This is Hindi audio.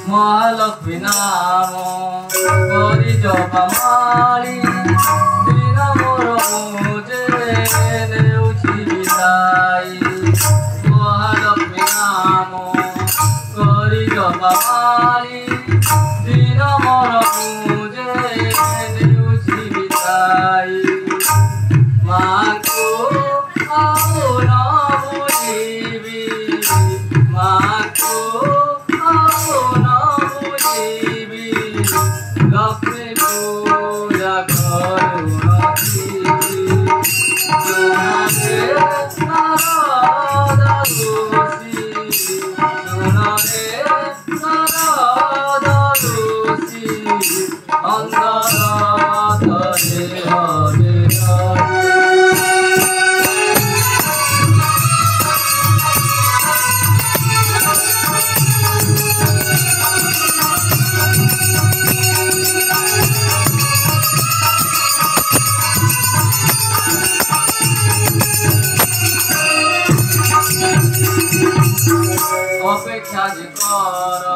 महालक्ष्मी नाम करी जपा माली दिन मोर मुझे देउछि बिदाई। महालक्ष्मी नाम करी जपा माली दिन मोर मुझे देउछि बिदाई। माँ को आओ न बुझिबी माँ को लक्ष्मी पूजा करुणती सुनरे नारद ऋषि सुनरे नारद ऋषि अंतरात्मे हरे अपेक्षा जी कर